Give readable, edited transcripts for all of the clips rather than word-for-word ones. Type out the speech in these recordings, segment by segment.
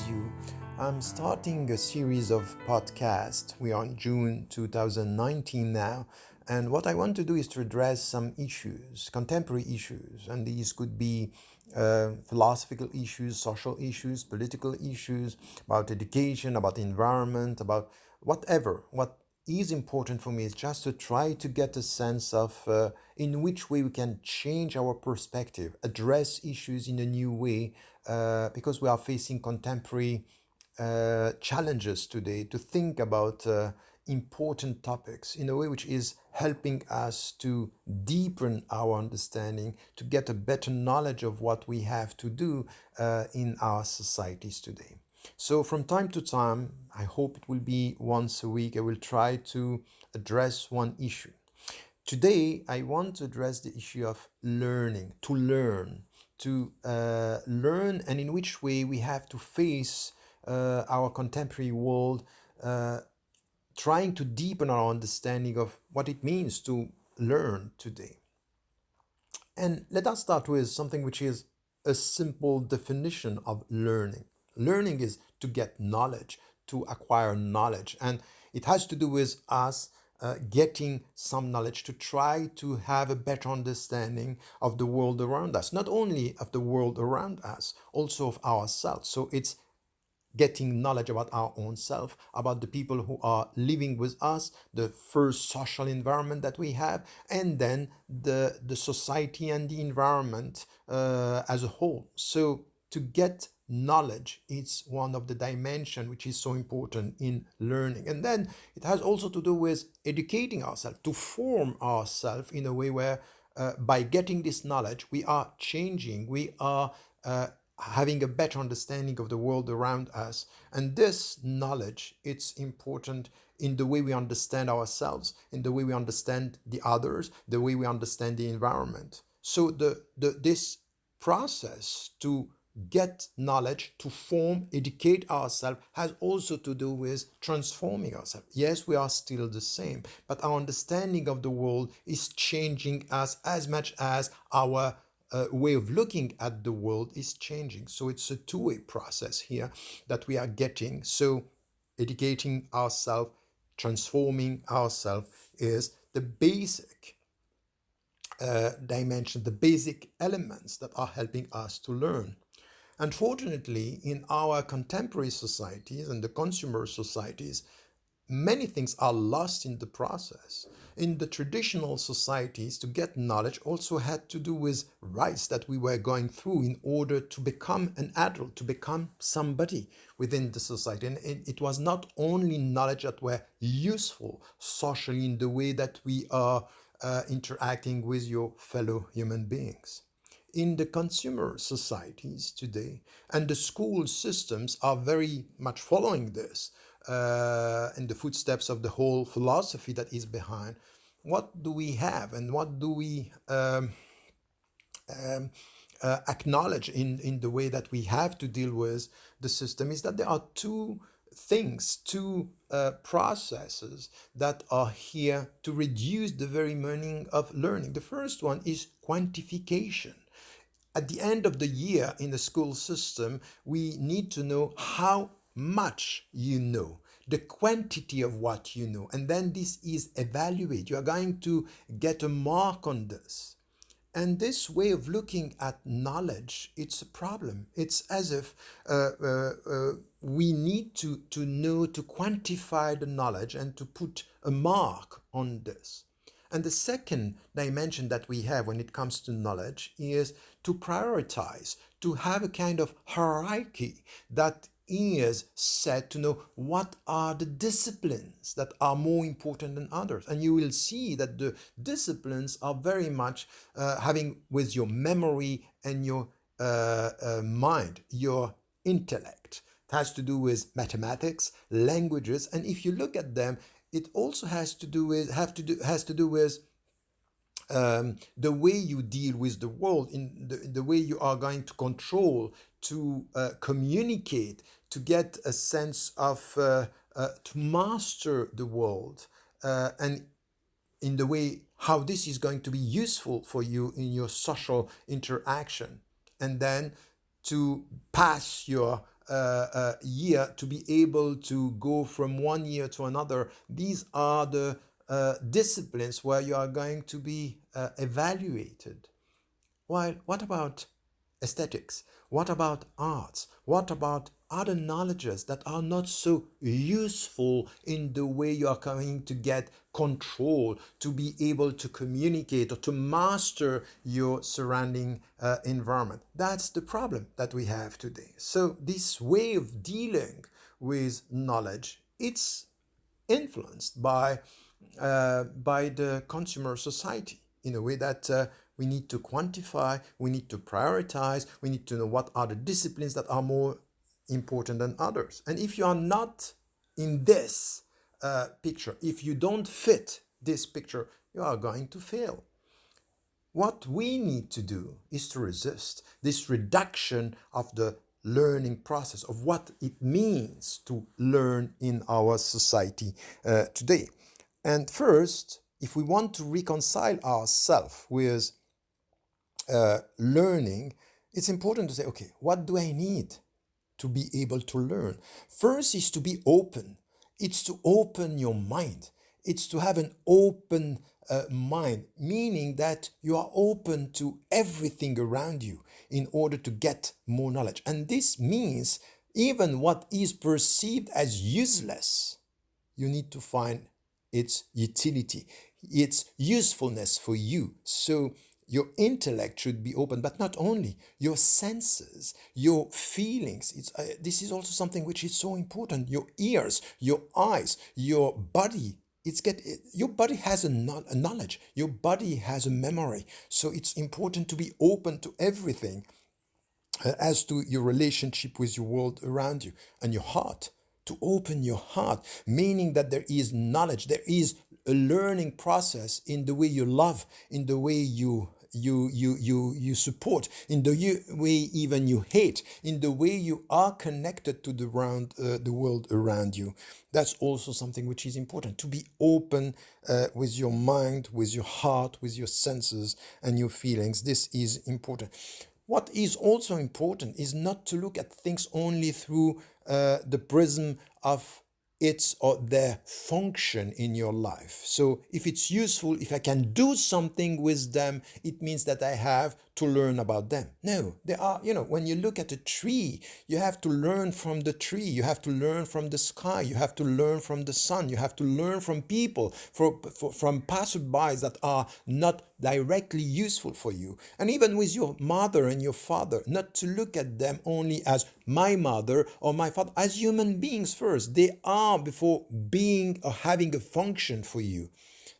with you. I'm starting a series of podcasts. We are in June 2019 now, and what I want to do is to address some issues, contemporary issues, and these could be philosophical issues, social issues, political issues, about education, about the environment, about whatever. What is important for me is just to try to get a sense of in which way we can change our perspective, address issues in a new way, because we are facing contemporary challenges today to think about important topics in a way which is helping us to deepen our understanding, to get a better knowledge of what we have to do in our societies today. So, from time to time, I hope it will be once a week, I will try to address one issue. Today, I want to address the issue of learning, to learn, and in which way we have to face our contemporary world, uh, trying to deepen our understanding of what it means to learn today. And let us start with something which is a simple definition of learning. Learning is to get knowledge, to acquire knowledge, and it has to do with us getting some knowledge to try to have a better understanding of the world around us, not only of the world around us, also of ourselves. So it's getting knowledge about our own self, about the people who are living with us, the first social environment that we have, and then the society and the environment as a whole. So to get knowledge is one of the dimension which is so important in learning. And then it has also to do with educating ourselves, to form ourselves in a way where by getting this knowledge, we are changing, we are having a better understanding of the world around us. And this knowledge, it's important in the way we understand ourselves, in the way we understand the others, the way we understand the environment. So this process to get knowledge, to form, educate ourselves, has also to do with transforming ourselves. Yes, we are still the same, but our understanding of the world is changing us as much as our way of looking at the world is changing. So it's a two-way process here that we are getting. So educating ourselves, transforming ourselves is the basic dimension, the basic elements that are helping us to learn. Unfortunately, in our contemporary societies and the consumer societies, many things are lost in the process. In the traditional societies, to get knowledge also had to do with rites that we were going through in order to become an adult, to become somebody within the society. And it was not only knowledge that were useful socially in the way that we are interacting with your fellow human beings. In the consumer societies today, and the school systems are very much following this in the footsteps of the whole philosophy that is behind. What do we have, and what do we acknowledge in the way that we have to deal with the system is that there are two things, two processes that are here to reduce the very meaning of learning. The first one is quantification. At the end of the year in the school system, we need to know how much you know, the quantity of what you know, and then this is evaluated. You are going to get a mark on this. And this way of looking at knowledge, it's a problem. It's as if we need to know, to quantify the knowledge and to put a mark on this. And the second dimension that we have when it comes to knowledge is to prioritize, to have a kind of hierarchy that is set to know what are the disciplines that are more important than others. And you will see that the disciplines are very much having with your memory and your mind, your intellect. It has to do with mathematics, languages, and if you look at them, it also has to do with the way you deal with the world, in the way you are going to control, to communicate, to get a sense of to master the world, and in the way how this is going to be useful for you in your social interaction, and then to pass your year to be able to go from one year to another. These are the disciplines where you are going to be evaluated. While what about aesthetics? What about arts? What about other knowledges that are not so useful in the way you are going to get control, to be able to communicate or to master your surrounding environment? That's the problem that we have today. So this way of dealing with knowledge, it's influenced by the consumer society in a way that we need to quantify, we need to prioritize, we need to know what are the disciplines that are more important than others. And if you are not in this picture, if you don't fit this picture, you are going to fail. What we need to do is to resist this reduction of the learning process, of what it means to learn in our society today. And first, if we want to reconcile ourselves with learning, it's important to say, okay, what do I need to be able to learn? First is to be open. It's to open your mind. It's to have an open mind, meaning that you are open to everything around you in order to get more knowledge. And this means even what is perceived as useless, you need to find its utility, its usefulness for you. So your intellect should be open, but not only your senses, your feelings. This is also something which is so important. Your ears, your eyes, your body. Your body has a knowledge. Your body has a memory. So it's important to be open to everything as to your relationship with your world around you, and your heart, to open your heart, meaning that there is knowledge, there is a learning process in the way you love, in the way you support, in the way even you hate, in the way you are connected to the world around you. That's also something which is important, to be open with your mind, with your heart, with your senses and your feelings. This is important. What is also important is not to look at things only through the prism of its or their function in your life. So if it's useful, if I can do something with them, it means that I have to learn about them. No, there are, when you look at a tree, you have to learn from the tree, you have to learn from the sky, you have to learn from the sun, you have to learn from people, from passerbys that are not directly useful for you. And even with your mother and your father, not to look at them only as my mother or my father, as human beings first. They are before being or having a function for you.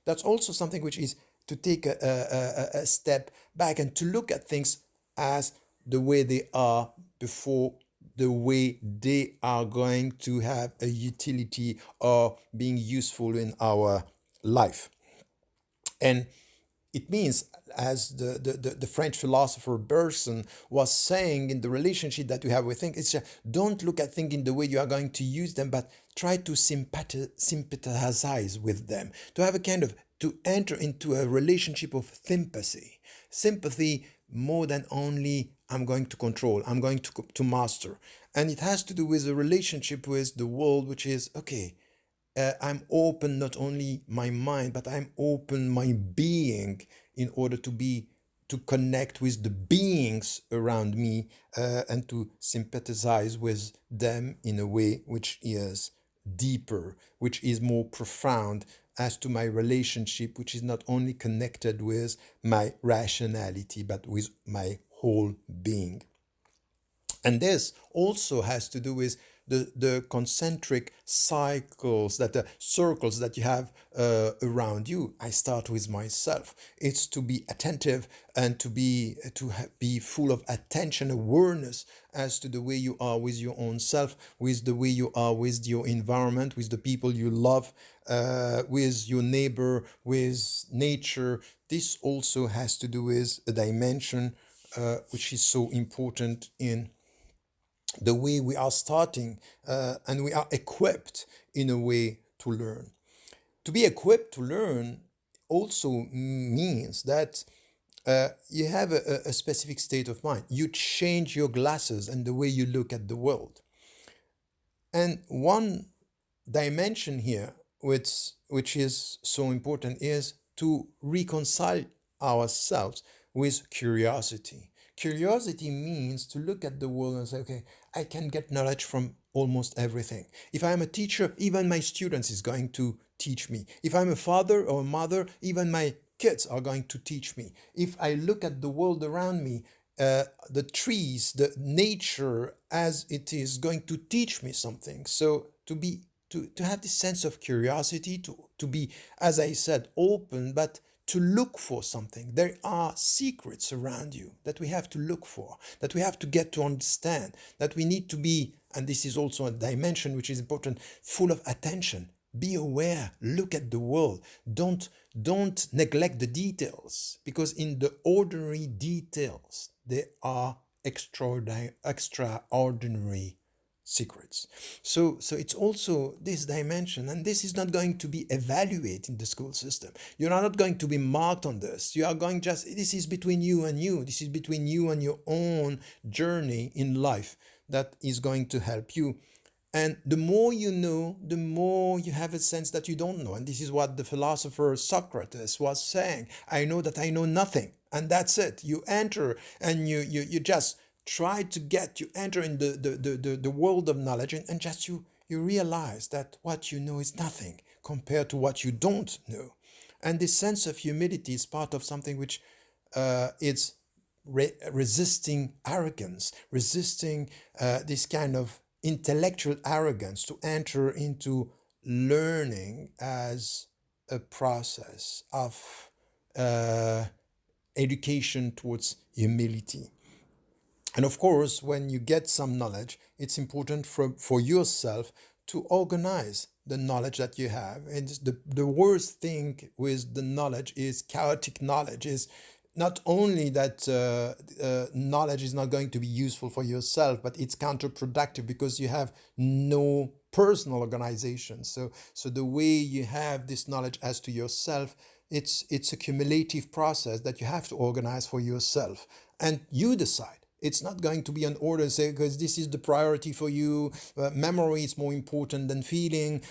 That's also something which is to take a step back and to look at things as the way they are before the way they are going to have a utility or being useful in our life. And it means, as the French philosopher Bergson was saying, in the relationship that we have with things, it's don't look at things in the way you are going to use them, but try to sympathize with them, to have a kind of, to enter into a relationship of sympathy. Sympathy more than only I'm going to control, I'm going to master. And it has to do with a relationship with the world, which is, okay, I'm open not only my mind, but I'm open my being in order to connect with the beings around me and to sympathize with them in a way which is deeper, which is more profound as to my relationship, which is not only connected with my rationality, but with my whole being. And this also has to do with the concentric cycles, that the circles that you have around you. I start with myself. It's to be attentive and be full of attention, awareness as to the way you are with your own self, with the way you are with your environment, with the people you love, with your neighbor, with nature. This also has to do with a dimension which is so important in the way we are starting and we are equipped in a way to learn. To be equipped to learn also means that you have a specific state of mind. You change your glasses and the way you look at the world. And one dimension here, which is so important, is to reconcile ourselves with curiosity. Curiosity means to look at the world and say, okay, I can get knowledge from almost everything. If I'm a teacher, even my students is going to teach me. If I'm a father or a mother, even my kids are going to teach me. If I look at the world around me, the trees, the nature as it is going to teach me something. So to have this sense of curiosity, to be, as I said, open, but to look for something. There are secrets around you that we have to look for, that we have to get to understand, that we need to be, and this is also a dimension which is important, full of attention. Be aware, look at the world. Don't neglect the details, because in the ordinary details there are extraordinary secrets. So it's also this dimension, and this is not going to be evaluated in the school system. You're not going to be marked on this. You are going just, this is between you and you. This is between you and your own journey in life that is going to help you. And the more you know, the more you have a sense that you don't know. And this is what the philosopher Socrates was saying. I know that I know nothing. And that's it. You enter and you just try to get, you enter in the world of knowledge, and just you realize that what you know is nothing compared to what you don't know. And this sense of humility is part of something which is resisting arrogance, resisting this kind of intellectual arrogance, to enter into learning as a process of uh, education towards humility. And of course, when you get some knowledge, it's important for yourself to organize the knowledge that you have. And the worst thing with the knowledge is chaotic knowledge, is not only that knowledge is not going to be useful for yourself, but it's counterproductive because you have no personal organization. So the way you have this knowledge as to yourself, it's a cumulative process that you have to organize for yourself, and you decide. It's not going to be an order, say, because this is the priority for you. Memory is more important than feeling.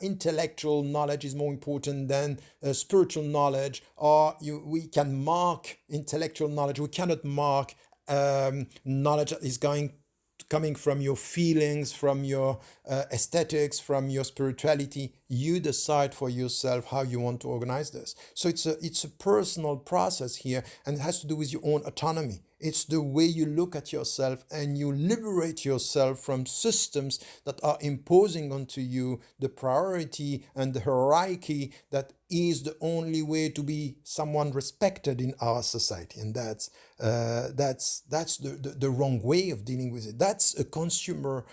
Intellectual knowledge is more important than spiritual knowledge. Or we can mark intellectual knowledge. We cannot mark knowledge that is coming from your feelings, from your aesthetics, from your spirituality. You decide for yourself how you want to organize this. So it's a personal process here, and it has to do with your own autonomy. It's the way you look at yourself, and you liberate yourself from systems that are imposing onto you the priority and the hierarchy that is the only way to be someone respected in our society. And that's the wrong way of dealing with it. That's a consumer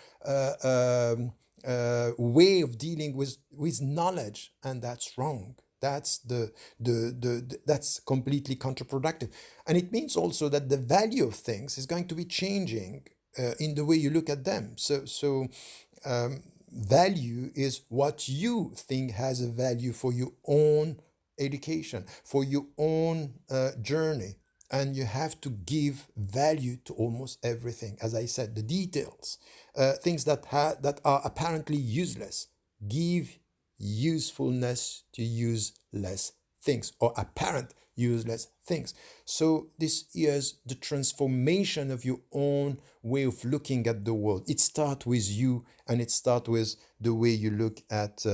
way of dealing with knowledge, and that's wrong. That's that's completely counterproductive. And it means also that the value of things is going to be changing in the way you look at them. Value is what you think has a value for your own education, for your own journey. And you have to give value to almost everything. As I said, the details, things that are apparently useless, give usefulness to useless things, or apparent useless things. So this is the transformation of your own way of looking at the world. It starts with you, and it starts with the way you look at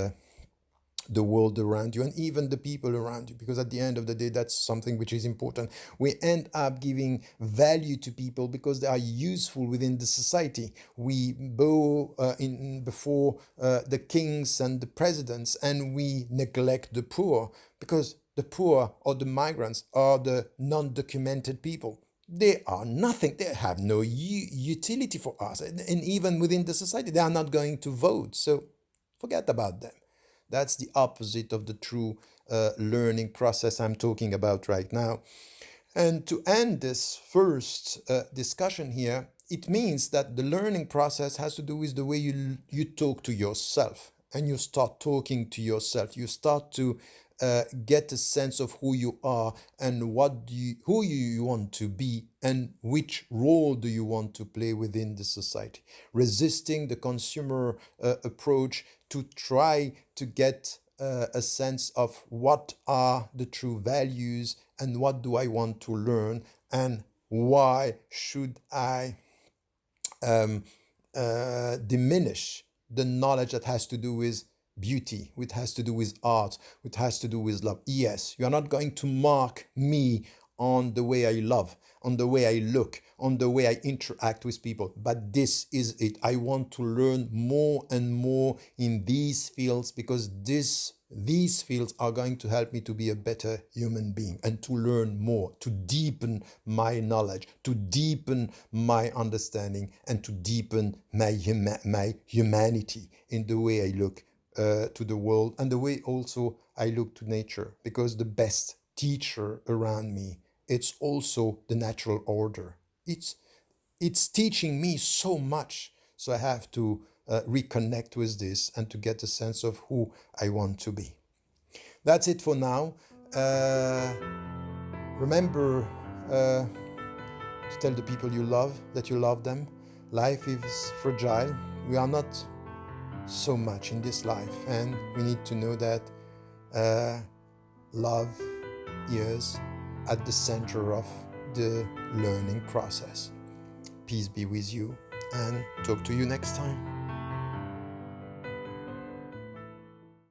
the world around you, and even the people around you, because at the end of the day, that's something which is important. We end up giving value to people because they are useful within the society. We bow in before the kings and the presidents, and we neglect the poor, because the poor or the migrants are the non-documented people. They are nothing. They have no utility for us, and even within the society, they are not going to vote. So forget about them. That's the opposite of the true learning process I'm talking about right now. And to end this first discussion here, it means that the learning process has to do with the way you talk to yourself, and you start talking to yourself. You start to get a sense of who you are and who you want to be and which role do you want to play within the society. Resisting the consumer approach to try to get a sense of what are the true values and what do I want to learn and why should I diminish the knowledge that has to do with beauty, which has to do with art, which has to do with love. Yes, you are not going to mark me on the way I love, on the way I look, on the way I interact with people. But this is it. I want to learn more and more in these fields because these fields are going to help me to be a better human being and to learn more, to deepen my knowledge, to deepen my understanding, and to deepen my humanity in the way I look to the world and the way also I look to nature. Because the best teacher around me, it's also the natural order. It's teaching me so much. So I have to reconnect with this and to get a sense of who I want to be. That's it for now. Remember to tell the people you love that you love them. Life is fragile. We are not so much in this life, and we need to know that love is at the center of the learning process. Peace be with you, and talk to you next time.